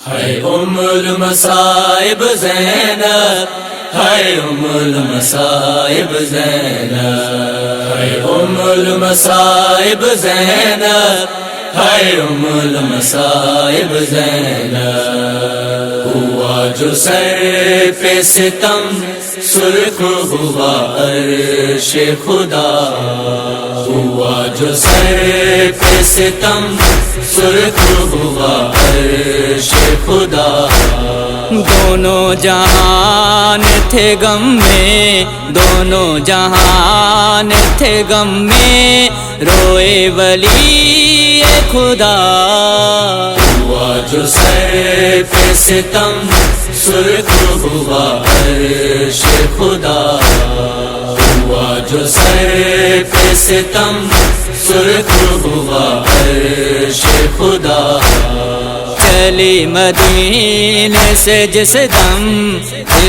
ہے ام المصائب زینب، ہے ام المصائب زینب، ہے ام المصائب زینب، ہے ام المصائب زینب۔ ہوا جو سر پہ ستم سرخ ہوا عرش خدا، ہوا جو سر پہ ستم سرخ ہوا عرش خدا۔ دونوں جہان تھے غم میں، دونوں جہان تھے غم میں، روئے ولی خدا۔ ہوا جو سر پہ ستم سرخ ہوا عرش خدا، ہوا جو سر پہ ستم سرخ ہوا عرش خدا۔ چلی مدینے سے جس دم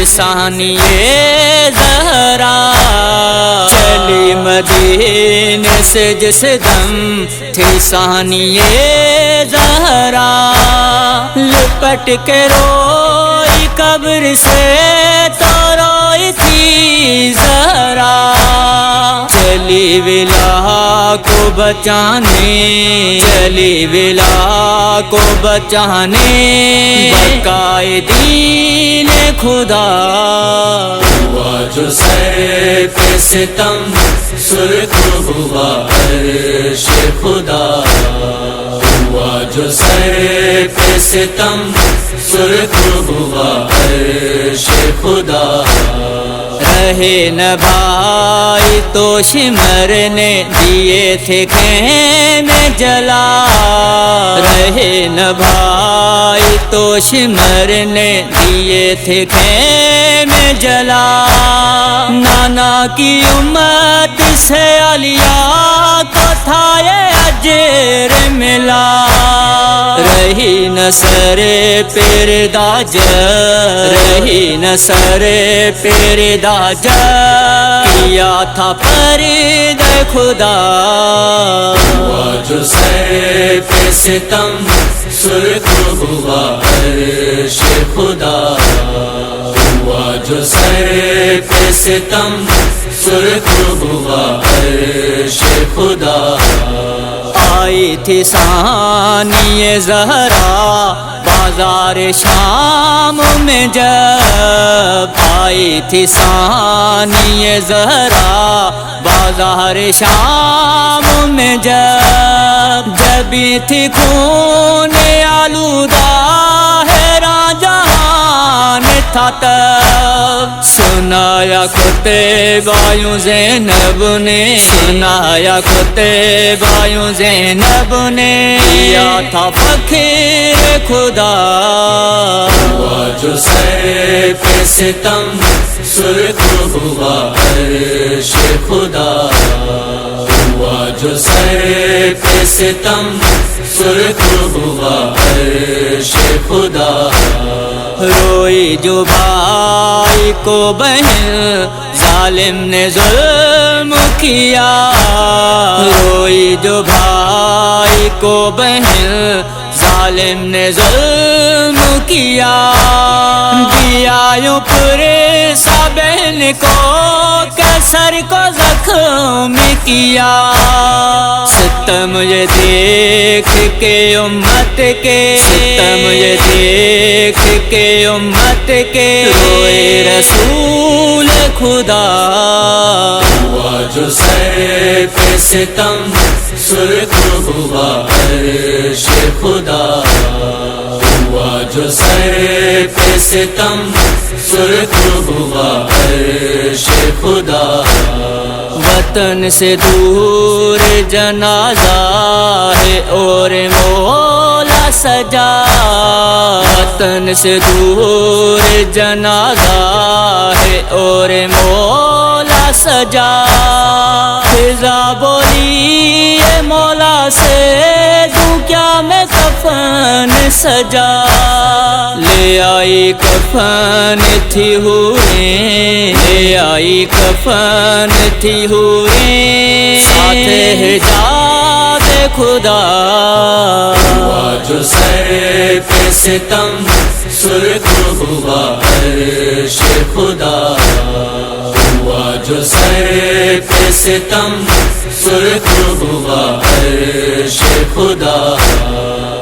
ثانیہ زہرا، چلی مدینے سے جس دم تھی ثانیہ زہرا، لپٹ کے روئی قبر سے تو روئی تھی زہرا، چلی ولا کو بچانے، چلی ولا کو بچانے، بقائے دین خدا۔ ہوا جو سر پہ ستم سرخ ہوا عرش خدا، ہوا جو سر پہ ستم سرخ ہوا عرش خدا۔ رہے نہ بھائی تو شمر نے دیے تھے خیمے جلا، رہے نہ بھائی تو شمر نے دیے تھے خیمے جلا، نانا کی امت سے علیہ کو تھا یہ اجر ملا، رہی نہ سر پیر داج، رہی نہ سر پیر داج، کیا تھا فرید خدا۔ ہوا جو سر پہ ستم سرخ ہوا عرش خدا، ہوا جو سر پہ ستم سرخ ہوا عرش خدا۔ آئی تھی ثانیہ زہرا بازار شام میں جب، آئی تھی ثانیہ زہرا بازار شام میں جب، جبھی تھی خون آلودہ حیران جہان تھا تب، سنایا خطبہ یوں زینب نے، سنایا خطبہ یوں زینب نے، کیا تھا فخر خدا۔ ہوا جو سر پہ ستم سرخ ہوا عرش خدا، ہوا جو سر پہ ستم سرخ ہوا عرش خدا۔ روئی جو بھائی کو بہن ظالم نے ظلم کیا، روئی جو بھائی کو بہن ظالم نے ظلم کیا، دیا یوں پورے سا بہن کو کیسر کو زخم کیا، ستم یہ دیکھ کے امت کے، ستم یہ دیکھ کے امت کے، روئے رسول خدا۔ ہوا جو سر پہ ستم سرخ ہوا عرش خدا، ہوا جو سر پہ ستم سرخ ہوا عرش خدا۔ وطن سے دور جنازہ ہے اور مولا سجا، وطن سے دور جنازہ ہے اور مولا سجا، فضا بولی اے مولا سے دوں کیا میں کفن سجا، لے آئی کفن تھی حوریں، لے آئی کفن تھی حوریں، ساتھ حجاب خدا ہوا جو سر پہ ستم سرخ ہوا عرش خدا ہوا جو سر پہ ستم سرخ ہوا عرش خدا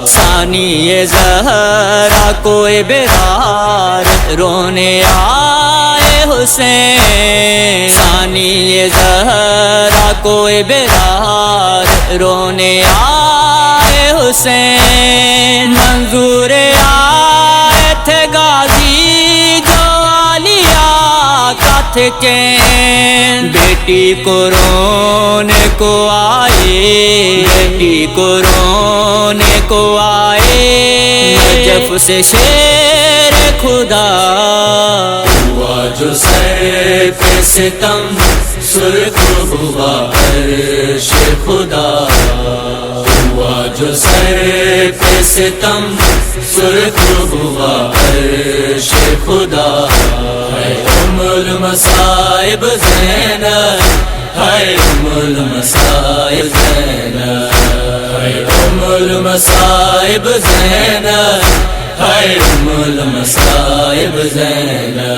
ثانی زہرا کو بیدار رونے آئے حسین ثانی زہرا کو بیدار رونے آئے حسین منظور آئے تھے غازی جو عالیہ کا تھے کین بیٹی کو رونے کو آئے بیٹی کو رونے کو آئے نجف سے شیر خدا ہوا جو سر پہ ستم سرخ ہوا عرش خدا ہوا جو سر پہ ستم سرخ ہوا عرش خدا ہے ام المصائب زینب ہے ام المصائب زینب ہے ام المصائب زینب ہے ام المصائب زینب